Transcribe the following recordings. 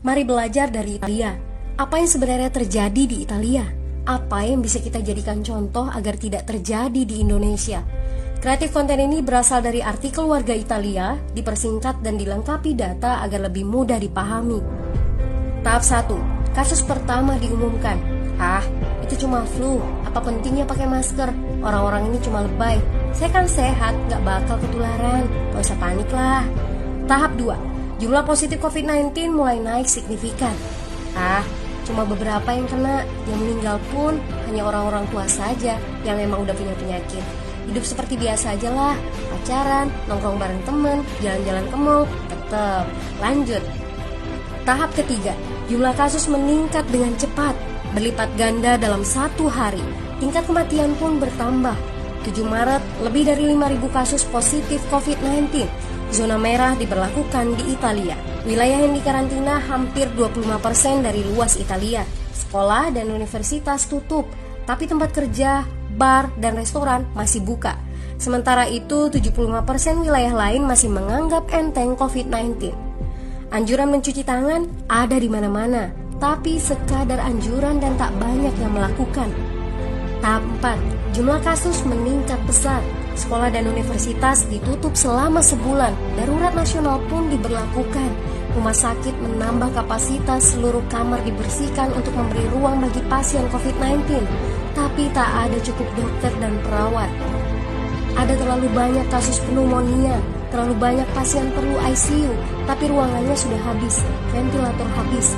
Mari belajar dari Italia. Apa yang sebenarnya terjadi di Italia? Apa yang bisa kita jadikan contoh agar tidak terjadi di Indonesia? Kreatif konten ini berasal dari artikel warga Italia, dipersingkat dan dilengkapi data agar lebih mudah dipahami. Tahap 1. Kasus pertama diumumkan. Itu cuma flu. Apa pentingnya pakai masker? Orang-orang ini cuma lebay. Saya kan sehat, gak bakal ketularan. Gak usah panik lah. Tahap 2. Jumlah positif COVID-19 mulai naik signifikan. Cuma beberapa yang kena. Yang meninggal pun hanya orang-orang tua saja yang memang udah punya penyakit. Hidup seperti biasa aja lah. Pacaran, nongkrong bareng temen, jalan-jalan ke mall, tetap lanjut. Tahap ketiga. Jumlah kasus meningkat dengan cepat, berlipat ganda dalam 1 hari. Tingkat kematian pun bertambah. 7 Maret, lebih dari 5.000 kasus positif COVID-19. Zona merah diberlakukan di Italia. Wilayah yang dikarantina hampir 25% dari luas Italia. Sekolah dan universitas tutup, tapi tempat kerja, bar, dan restoran masih buka. Sementara itu, 75% wilayah lain masih menganggap enteng COVID-19. Anjuran mencuci tangan ada di mana-mana, tapi sekadar anjuran dan tak banyak yang melakukan. Tahap 4. Jumlah kasus meningkat pesat. Sekolah dan universitas ditutup selama sebulan. Darurat nasional pun diberlakukan. Rumah sakit menambah kapasitas, seluruh kamar dibersihkan untuk memberi ruang bagi pasien COVID-19. Tapi tak ada cukup dokter dan perawat. Ada terlalu banyak kasus pneumonia, terlalu banyak pasien perlu ICU, tapi ruangannya sudah habis, ventilator habis.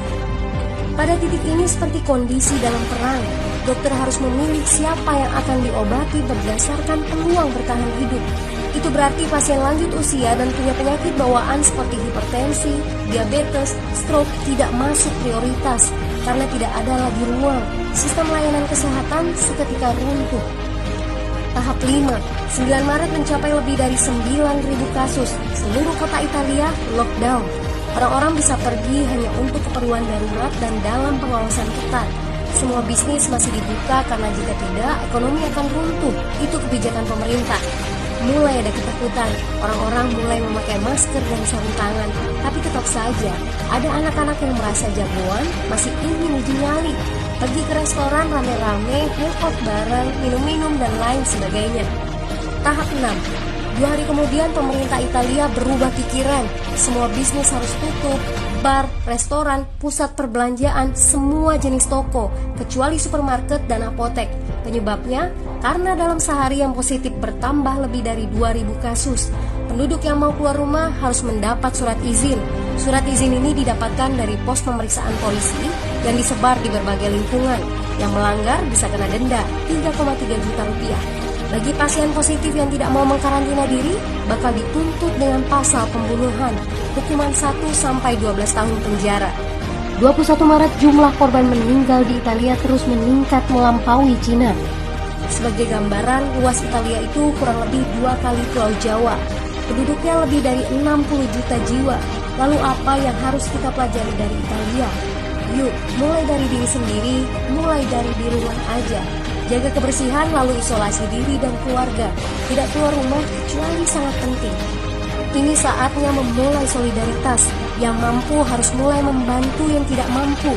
Pada titik ini seperti kondisi dalam perang. Dokter harus memilih siapa yang akan diobati berdasarkan peluang bertahan hidup. Itu berarti pasien lanjut usia dan punya penyakit bawaan seperti hipertensi, diabetes, stroke tidak masuk prioritas karena tidak ada lagi ruang. Sistem layanan kesehatan seketika runtuh. Tahap 5. 9 Maret mencapai lebih dari 9.000 kasus. Seluruh kota Italia lockdown. Orang-orang bisa pergi hanya untuk keperluan darurat dan dalam pengawasan ketat. Semua bisnis masih dibuka karena jika tidak, ekonomi akan runtuh. Itu kebijakan pemerintah. Mulai ada ketakutan, orang-orang mulai memakai masker dan sarung tangan. Tapi tetap saja, ada anak-anak yang merasa jagoan, masih ingin uji nyali. Pergi ke restoran rame-rame, hangout bareng, minum-minum dan lain sebagainya. Tahap 6. 2 hari kemudian pemerintah Italia berubah pikiran. Semua bisnis harus tutup. Bar, restoran, pusat perbelanjaan, semua jenis toko, kecuali supermarket dan apotek. Penyebabnya, karena dalam sehari yang positif bertambah lebih dari 2.000 kasus. Penduduk yang mau keluar rumah harus mendapat surat izin. Surat izin ini didapatkan dari pos pemeriksaan polisi yang disebar di berbagai lingkungan. Yang melanggar bisa kena denda 3,3 juta rupiah. Bagi pasien positif yang tidak mau mengkarantina diri, bakal dituntut dengan pasal pembunuhan, hukuman 1-12 tahun penjara. 21 Maret jumlah korban meninggal di Italia terus meningkat melampaui Cina. Sebagai gambaran, luas Italia itu kurang lebih 2 kali Pulau Jawa. Penduduknya lebih dari 60 juta jiwa. Lalu apa yang harus kita pelajari dari Italia? Yuk, mulai dari diri sendiri, mulai dari di rumah aja. Jaga kebersihan lalu isolasi diri dan keluarga. Tidak keluar rumah kecuali sangat penting. Ini saatnya memulai solidaritas. Yang mampu harus mulai membantu yang tidak mampu.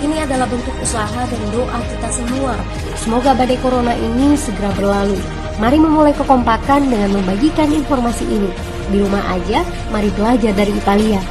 Ini adalah bentuk usaha dan doa kita semua. Semoga badai corona ini segera berlalu. Mari memulai kekompakan dengan membagikan informasi ini. Di rumah aja, mari belajar dari Italia.